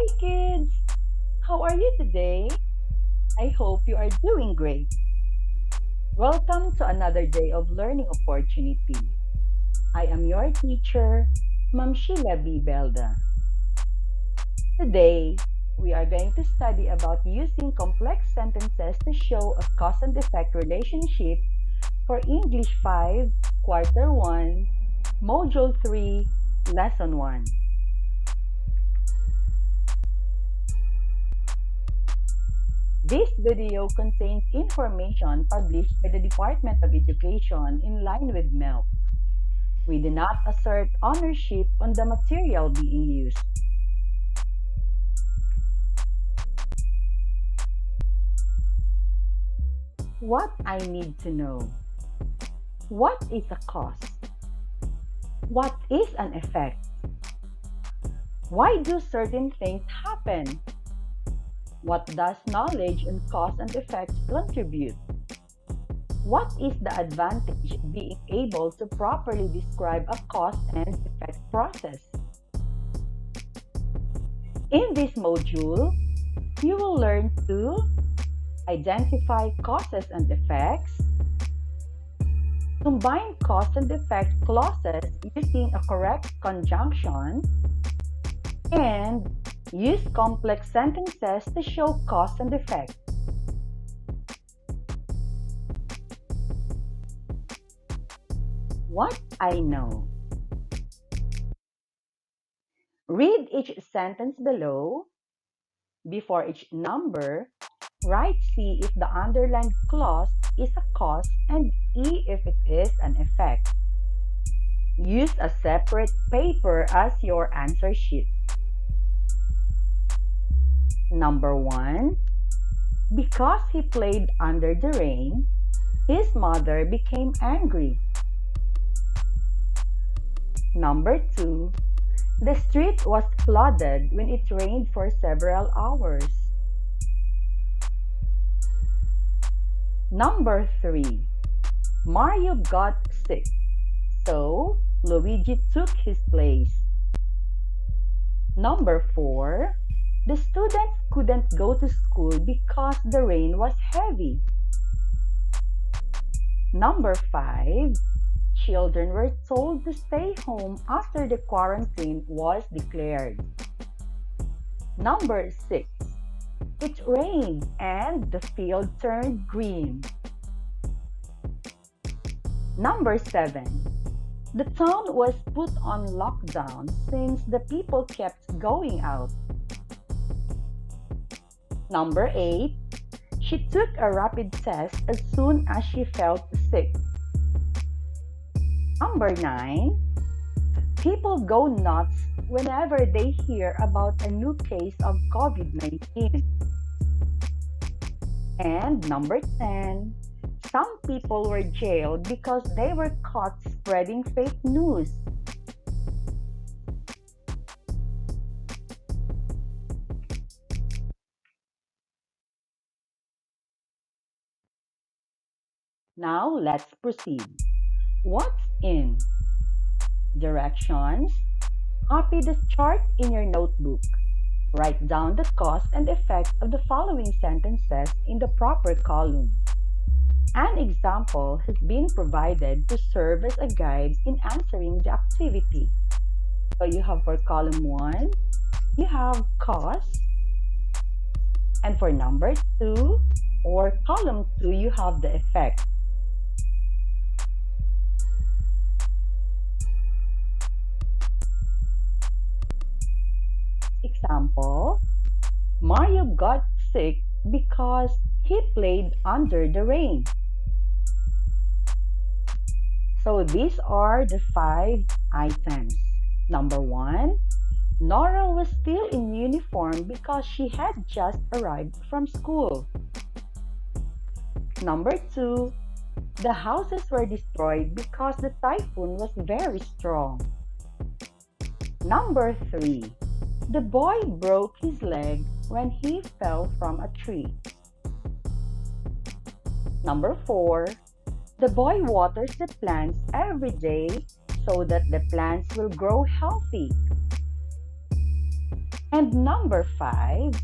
Hi kids! How are you today? I hope you are doing great. Welcome to another day of learning opportunity. I am your teacher, Ma'am Sheila B. Belda. Today, we are going to study about using complex sentences to show a cause and effect relationship for English 5, Quarter 1, Module 3, Lesson 1. This video contains information published by the Department of Education in line with MELP. We do not assert ownership on the material being used. What I need to know. What is a cause? What is an effect? Why do certain things happen? What does knowledge on cause and effect contribute? What is the advantage of being able to properly describe a cause and effect process? In this module, you will learn to identify causes and effects, combine cause and effect clauses using a correct conjunction, and use complex sentences to show cause and effect. What I know. Read each sentence below. Before each number, write C if the underlined clause is a cause and E if it is an effect. Use a separate paper as your answer sheet. Number 1. Because he played under the rain, his mother became angry. Number 2. The street was flooded when it rained for several hours. Number 3. Mario got sick, so Luigi took his place. Number 4. The students couldn't go to school because the rain was heavy. Number 5. Children were told to stay home after the quarantine was declared. Number 6. It rained and the field turned green. Number 7. The town was put on lockdown since the people kept going out. Number 8. She took a rapid test as soon as she felt sick. Number 9. People go nuts whenever they hear about a new case of COVID-19. And number 10. Some people were jailed because they were caught spreading fake news. Now let's proceed. What's in? Directions. Copy the chart in your notebook. Write down the cause and effect of the following sentences in the proper column. An example has been provided to serve as a guide in answering the activity. So you have for column 1, you have cause. And for number 2, or column 2, you have the effect. Example, Mario got sick because he played under the rain. So these are the 5 items. Number 1, Nora was still in uniform because she had just arrived from school. Number 2, the houses were destroyed because the typhoon was very strong. Number 3, the boy broke his leg when he fell from a tree. Number 4, the boy waters the plants every day so that the plants will grow healthy. And number 5,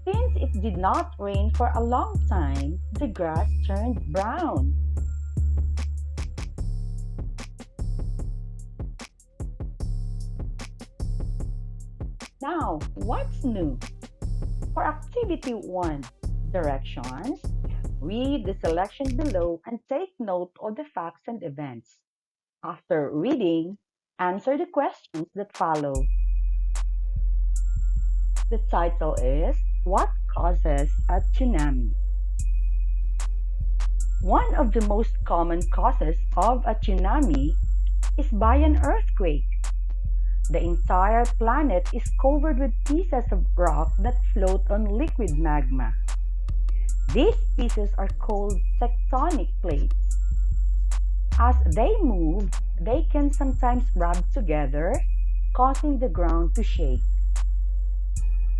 since it did not rain for a long time, the grass turned brown. Now, what's new? For activity 1, directions, read the selection below and take note of the facts and events. After reading, answer the questions that follow. The title is What Causes a Tsunami? One of the most common causes of a tsunami is by an earthquake. The entire planet is covered with pieces of rock that float on liquid magma. These pieces are called tectonic plates. As they move, they can sometimes rub together, causing the ground to shake.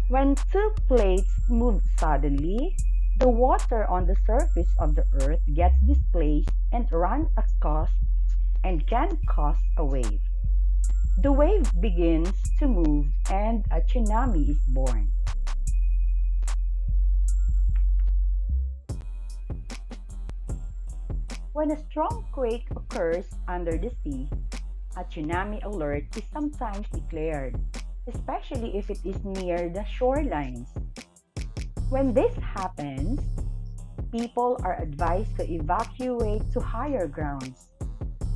When two plates move suddenly, the water on the surface of the earth gets displaced and runs across and can cause a wave. The wave begins to move and a tsunami is born. When a strong quake occurs under the sea, a tsunami alert is sometimes declared, especially if it is near the shorelines. When this happens, people are advised to evacuate to higher grounds.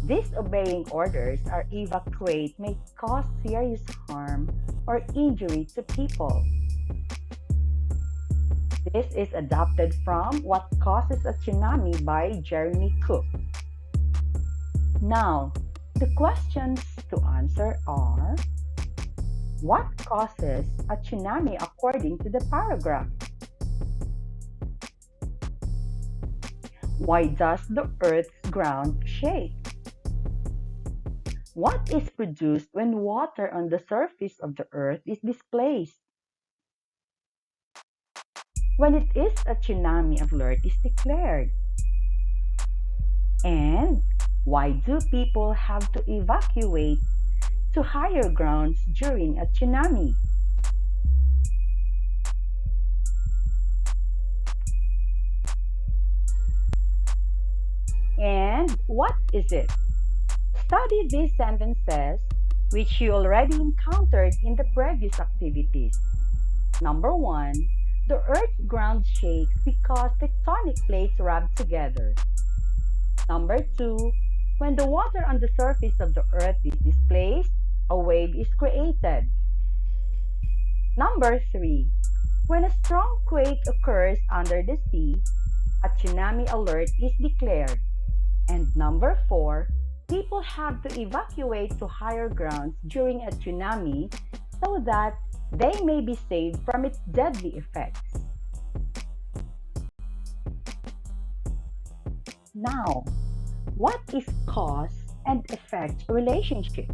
Disobeying orders or evacuate may cause serious harm or injury to people. This is adapted from What Causes a Tsunami by Jeremy Cook. Now, the questions to answer are: what causes a tsunami according to the paragraph? Why does the Earth's ground shake? What is produced when water on the surface of the Earth is displaced? When it is a tsunami alert is declared? And why do people have to evacuate to higher grounds during a tsunami? And what is it? Study these sentences which you already encountered in the previous activities. Number 1, the Earth's ground shakes because tectonic plates rub together. Number 2, when the water on the surface of the Earth is displaced, a wave is created. Number 3, when a strong quake occurs under the sea, a tsunami alert is declared. And number 4, people have to evacuate to higher grounds during a tsunami so that they may be saved from its deadly effects. Now, what is cause and effect relationship?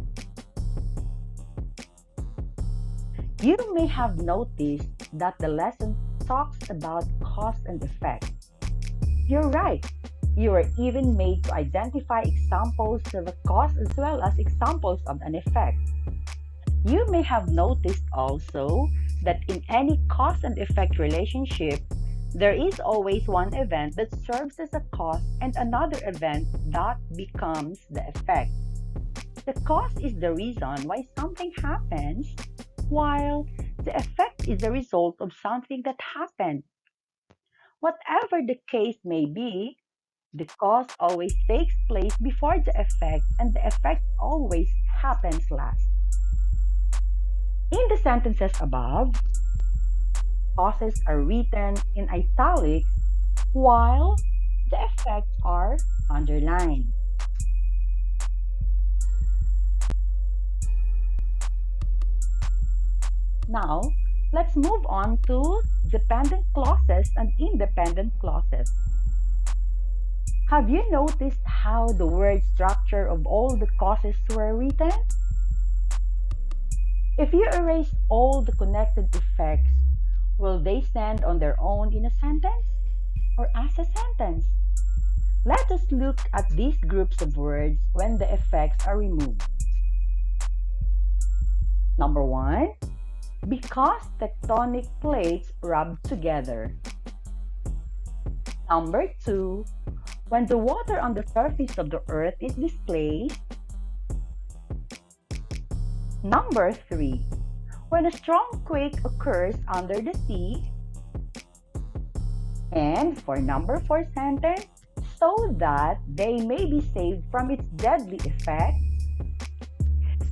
You may have noticed that the lesson talks about cause and effect. You're right. You are even made to identify examples of a cause as well as examples of an effect. You may have noticed also that in any cause and effect relationship, there is always one event that serves as a cause and another event that becomes the effect. The cause is the reason why something happens, while the effect is the result of something that happened. Whatever the case may be, the cause always takes place before the effect, and the effect always happens last. In the sentences above, causes are written in italics while the effects are underlined. Now, let's move on to dependent clauses and independent clauses. Have you noticed how the word structure of all the causes were written? If you erase all the connected effects, will they stand on their own in a sentence or as a sentence? Let us look at these groups of words when the effects are removed. Number 1, because tectonic plates rub together. Number 2, when the water on the surface of the earth is displaced. Number 3, when a strong quake occurs under the sea. And for number 4 sentence, so that they may be saved from its deadly effects.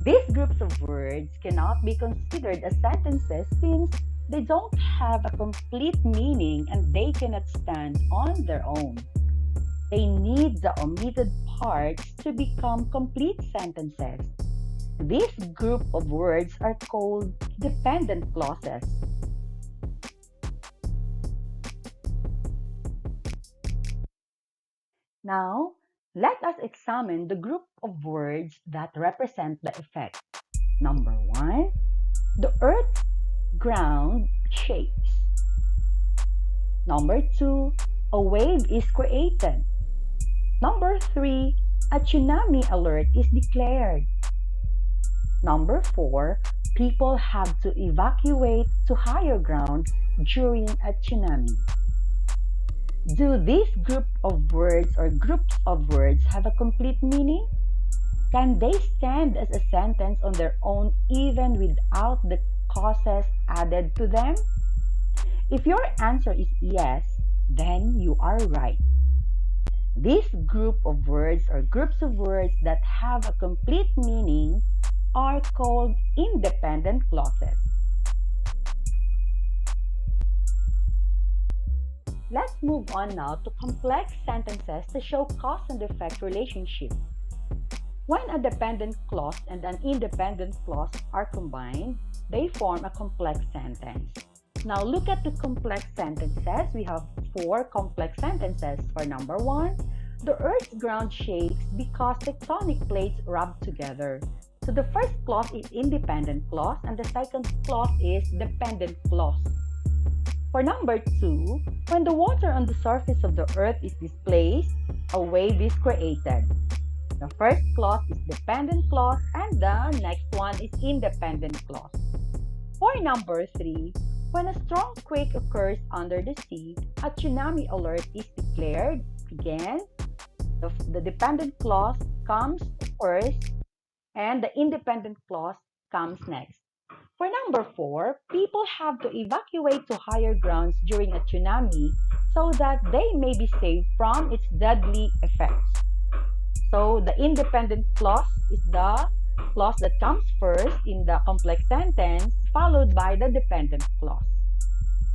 These groups of words cannot be considered as sentences since they don't have a complete meaning and they cannot stand on their own. They need the omitted parts to become complete sentences. This group of words are called dependent clauses. Now, let us examine the group of words that represent the effect. Number 1, the earth's ground shakes. Number 2, a wave is created. Number 3, a tsunami alert is declared. Number 4, people have to evacuate to higher ground during a tsunami. Do this group of words or groups of words have a complete meaning? Can they stand as a sentence on their own even without the clauses added to them? If your answer is yes, then you are right. This group of words or groups of words that have a complete meaning are called independent clauses. Let's move on now to complex sentences to show cause and effect relationship. When a dependent clause and an independent clause are combined, they form a complex sentence. Now look at the complex sentences. We have 4 complex sentences. For number 1, the earth's ground shakes because tectonic plates rub together. So the first clause is independent clause and the second clause is dependent clause. For number 2, when the water on the surface of the earth is displaced, a wave is created. The first clause is dependent clause and the next one is independent clause. For number 3, when a strong quake occurs under the sea, a tsunami alert is declared. Again, the dependent clause comes first and the independent clause comes next. For number 4, people have to evacuate to higher grounds during a tsunami so that they may be saved from its deadly effects. So the independent clause is the clause that comes first in the complex sentence, followed by the dependent clause.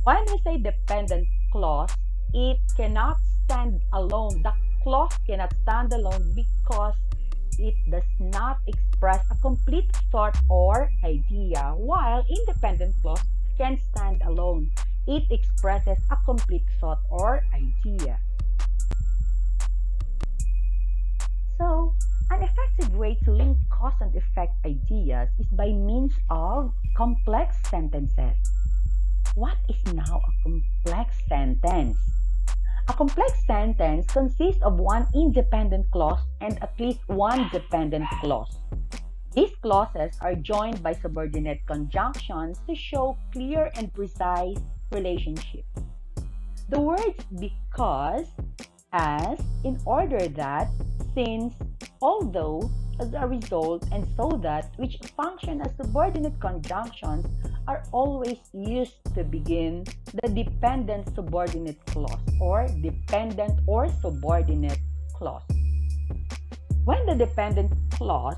When we say dependent clause, it cannot stand alone. The clause cannot stand alone because it does not express a complete thought or idea, while independent clause can stand alone. It expresses a complete thought or idea. So, an effective way to link cause and effect ideas is by means of complex sentences. What is now a complex sentence? A complex sentence consists of one independent clause and at least one dependent clause. These clauses are joined by subordinate conjunctions to show clear and precise relationships. The words because, as, in order that, since, although, as a result, and so that, which function as subordinate conjunctions, are always used to begin the dependent subordinate clause or dependent or subordinate clause. When the dependent clause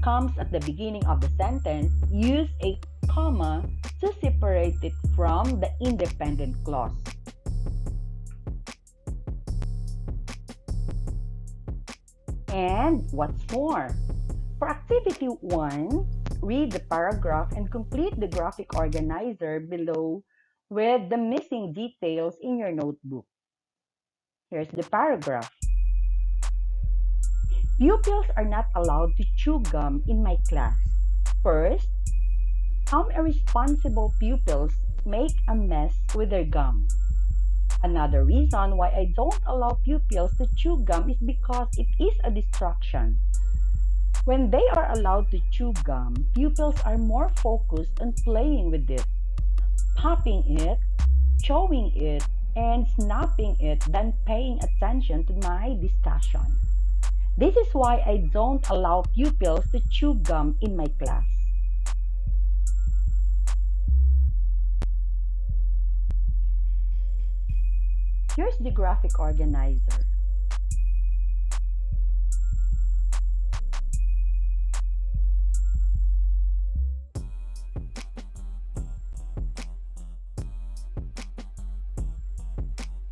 comes at the beginning of the sentence, use a comma to separate it from the independent clause. And what's more? For activity 1, read the paragraph and complete the graphic organizer below with the missing details in your notebook. Here's the paragraph. Pupils are not allowed to chew gum in my class. First, some irresponsible pupils make a mess with their gum. Another reason why I don't allow pupils to chew gum is because it is a distraction. When they are allowed to chew gum, pupils are more focused on playing with it, popping it, chewing it, and snapping it than paying attention to my discussion. This is why I don't allow pupils to chew gum in my class. Here's the graphic organizer.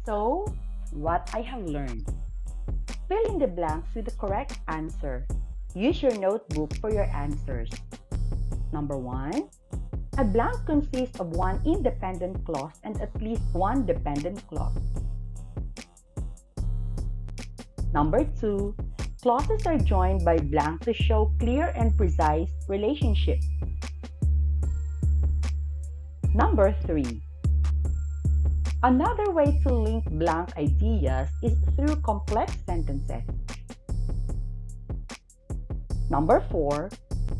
So, what I have learned. Fill in the blanks with the correct answer. Use your notebook for your answers. Number 1. A blank consists of one independent clause and at least one dependent clause. Number 2. Clauses are joined by blank to show clear and precise relationship. Number 3. Another way to link blank ideas is through complex sentences. Number 4.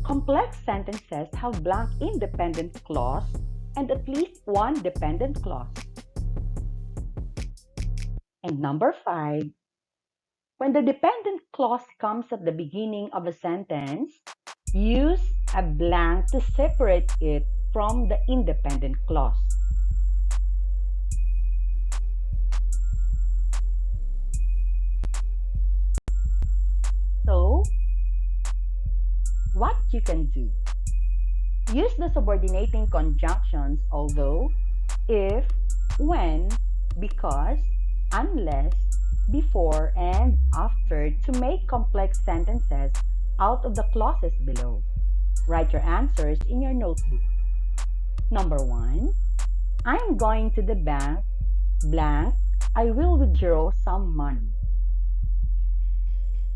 Complex sentences have blank independent clause and at least one dependent clause. And number 5. When the dependent clause comes at the beginning of a sentence, use a blank to separate it from the independent clause. So, what you can do? Use the subordinating conjunctions although, if, when, because, unless, before, and after to make complex sentences out of the clauses below. Write your answers in your notebook. Number 1. I am going to the bank, blank, I will withdraw some money.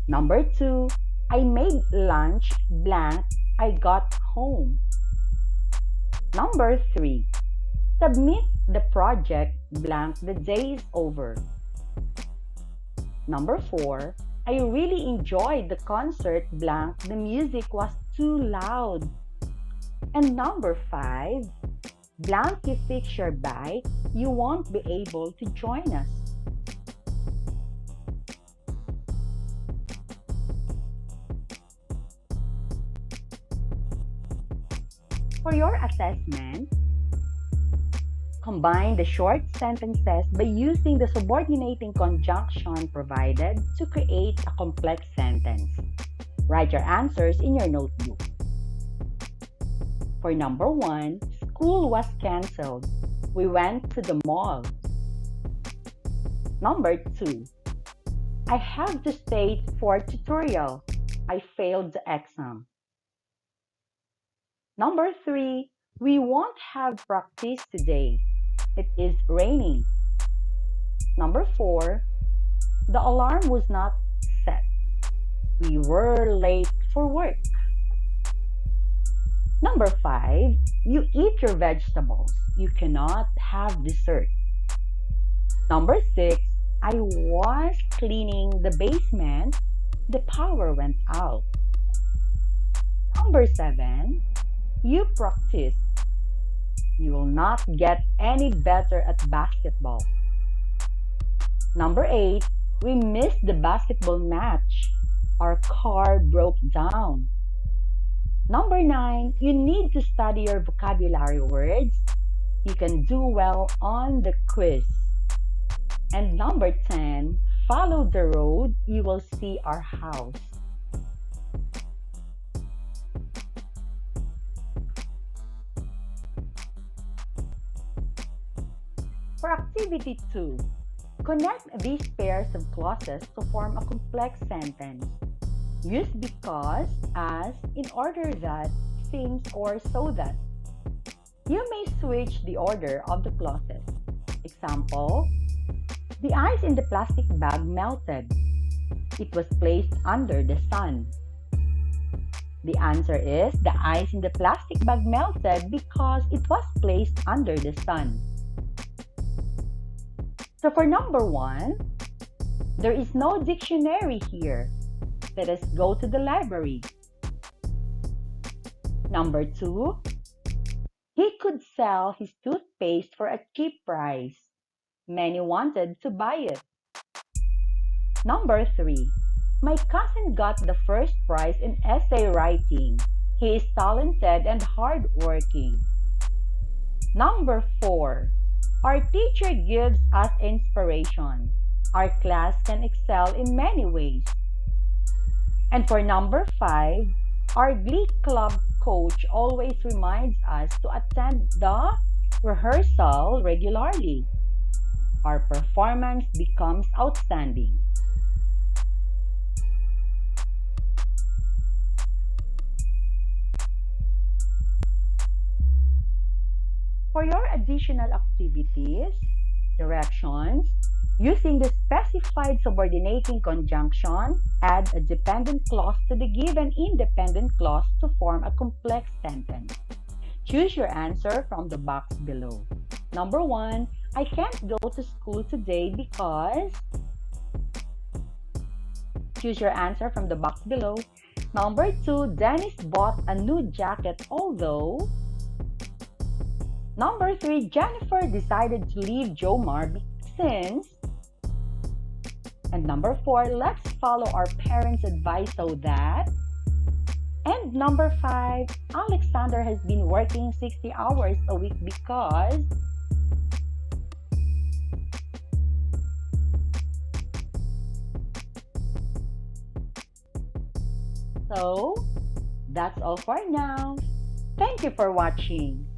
Number 2. I made lunch, blank, I got home. Number 3. Submit the project, blank, the day is over. Number 4. I really enjoyed the concert, blank, the music was too loud. And number 5. Blank, you fix your bike, you won't be able to join us. For your assessment, combine the short sentences by using the subordinating conjunction provided to create a complex sentence. Write your answers in your notebook. For number 1, school was canceled. We went to the mall. Number 2, I have to stay for tutorial. I failed the exam. Number 3, we won't have practice today. It is raining. Number 4, the alarm was not set. We were late for work. Number 5, you eat your vegetables. You cannot have dessert. Number 6, I was cleaning the basement. The power went out. Number 7, you practice. You will not get any better at basketball. Number 8, we missed the basketball match. Our car broke down. Number 9, you need to study your vocabulary words. You can do well on the quiz. And number 10, follow the road, you will see our house. For activity 2, connect these pairs of clauses to form a complex sentence. Use because, as, in order that, since, or so that. You may switch the order of the clauses. Example, the ice in the plastic bag melted. It was placed under the sun. The answer is the ice in the plastic bag melted because it was placed under the sun. So for number 1, there is no dictionary here. Let us go to the library. Number two, he could sell his toothpaste for a cheap price. Many wanted to buy it. Number three, my cousin got the first prize in essay writing. He is talented and hardworking. Number four, our teacher gives us inspiration. Our class can excel in many ways. And for number five, our Glee Club coach always reminds us to attend the rehearsal regularly. Our performance becomes outstanding. For your additional activities, directions, using the specified subordinating conjunction, add a dependent clause to the given independent clause to form a complex sentence. Choose your answer from the box below. Number one, I can't go to school today because. Choose your answer from the box below. Number two, Dennis bought a new jacket although. Number three, Jennifer decided to leave Jomar since. And number four, let's follow our parents' advice so that. And number five, Alexander has been working 60 hours a week because. So, that's all for now. Thank you for watching.